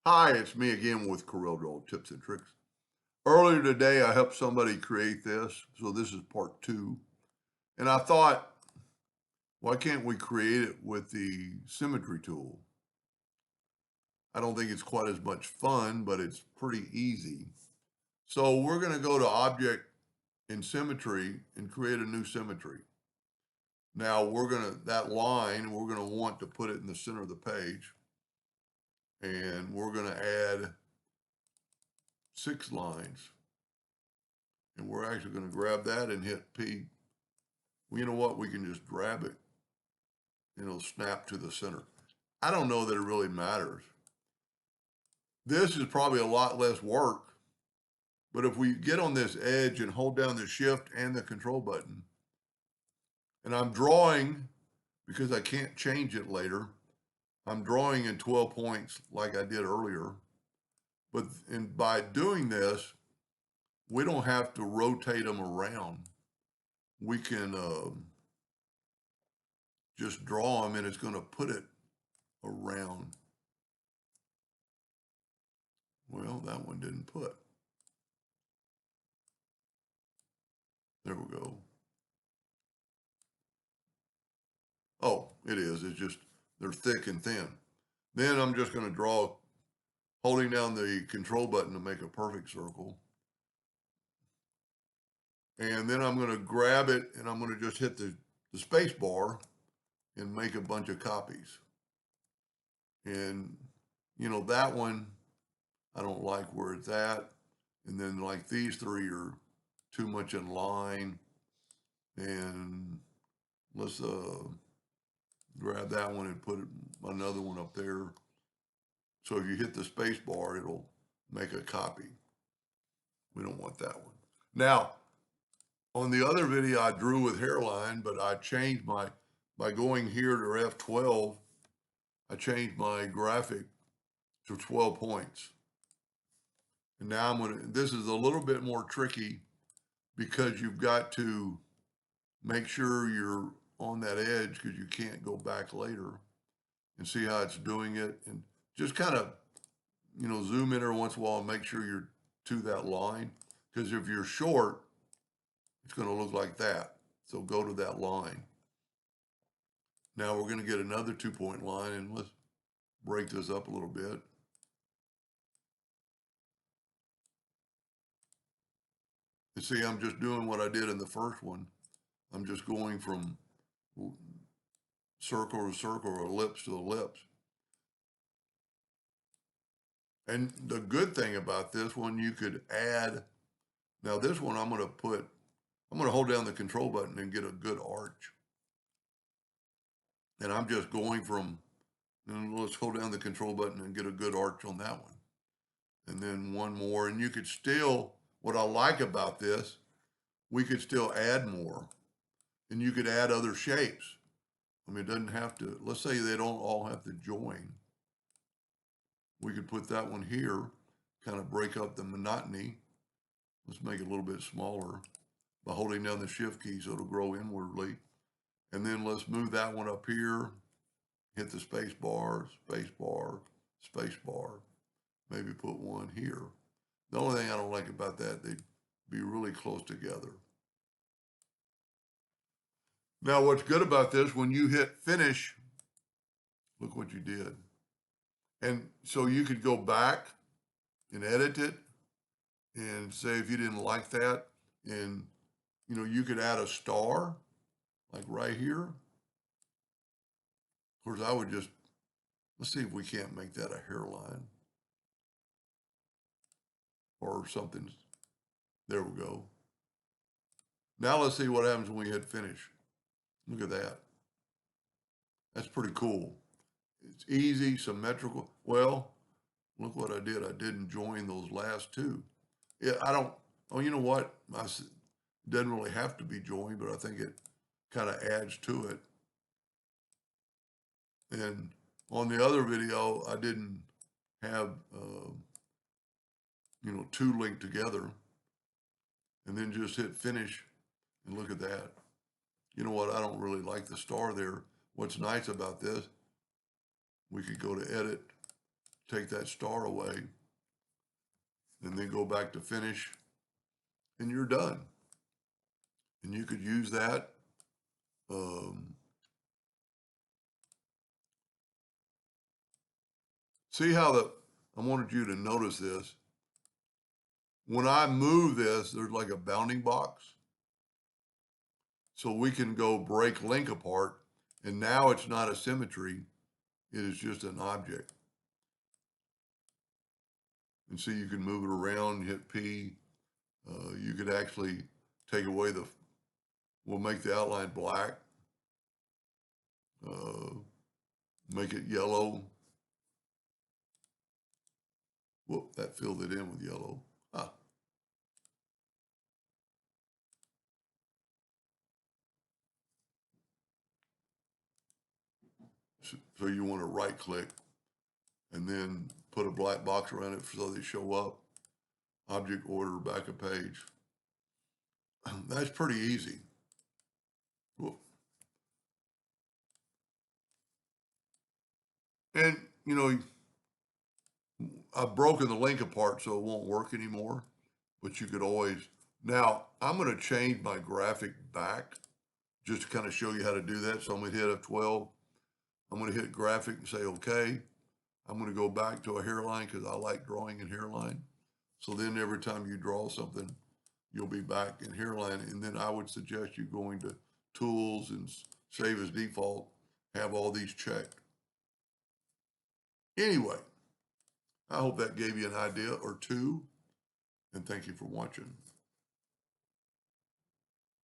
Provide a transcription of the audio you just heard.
Hi, it's me again with Corel Draw Tips and Tricks. Earlier today, I helped somebody create this, so this is part two. And I thought, why can't we create it with the Symmetry Tool? I don't think it's quite as much fun, but it's pretty easy. So we're going to go to Object in Symmetry and create a new symmetry. Now that line, we're going to want to put it in the center of the page. And we're going to add 6 lines. And we're actually going to grab that and hit P. Well, you know what? We can just grab it and it'll snap to the center. I don't know that it really matters. This is probably a lot less work, but if we get on this edge and hold down the shift and the control button, and I'm drawing because I can't change it later, I'm drawing in 12 points like I did earlier. But by doing this, we don't have to rotate them around. We can just draw them and it's going to put it around. Well, that one didn't put. There we go. Oh, it is. It's just they're thick and thin. Then I'm just going to draw, holding down the control button to make a perfect circle. And then I'm going to grab it and I'm going to just hit the space bar and make a bunch of copies. And, you know, that one, I don't like where it's at. And then like these three are too much in line. And let's grab that one and put another one up there. So if you hit the space bar, it'll make a copy. We don't want that one. Now, on the other video, I drew with hairline, but I changed by going here to F12, I changed my graphic to 12 points. And now this is a little bit more tricky because you've got to make sure you're on that edge because you can't go back later, and see how it's doing it. And just kind of, zoom in every once in a while and make sure you're to that line. Because if you're short, it's going to look like that. So go to that line. Now we're going to get another 2-point line, and let's break this up a little bit. You see, I'm just doing what I did in the first one. I'm just going from circle to circle or ellipse to ellipse. And the good thing about this one, you could add, now this one I'm going to hold down the control button and get a good arch. And I'm just going from, and let's hold down the control button and get a good arch on that one. And then one more, and you could still, what I like about this, we could still add more, and you could add other shapes. I mean, it doesn't have to, let's say they don't all have to join. We could put that one here, kind of break up the monotony. Let's make it a little bit smaller by holding down the shift key so it'll grow inwardly. And then let's move that one up here, hit the space bar, space bar, space bar. Maybe put one here. The only thing I don't like about that, they'd be really close together. Now, what's good about this, when you hit finish, look what you did. And so you could go back and edit it and say if you didn't like that, and you could add a star like right here. Of course, I would just, let's see if we can't make that a hairline or something. There we go. Now let's see what happens when we hit finish. Look at that. That's pretty cool. It's easy, symmetrical. Well, look what I did. I didn't join those last two. Yeah, oh, you know what? It doesn't really have to be joined, but I think it kind of adds to it. And on the other video, I didn't have, two linked together, and then just hit finish and look at that. You know what? I don't really like the star there. What's nice about this, we could go to edit, take that star away, and then go back to finish, and you're done. And you could use that. See how I wanted you to notice this. When I move this, there's like a bounding box. So we can go break link apart, and now it's not a symmetry, it is just an object. And see, you can move it around, hit P. You could actually take away we'll make the outline black, make it yellow. Whoop, that filled it in with yellow. Ah. So you want to right click and then put a black box around it so they show up. Object order, back a page. That's pretty easy. Whoop. And, you know, I've broken the link apart so it won't work anymore, but you could always, now I'm going to change my graphic back just to kind of show you how to do that. So I'm going to hit F12. I'm going to hit graphic and say, okay. I'm going to go back to a hairline because I like drawing in hairline. So then every time you draw something, you'll be back in hairline. And then I would suggest you going to tools and save as default, have all these checked. Anyway, I hope that gave you an idea or two, and thank you for watching.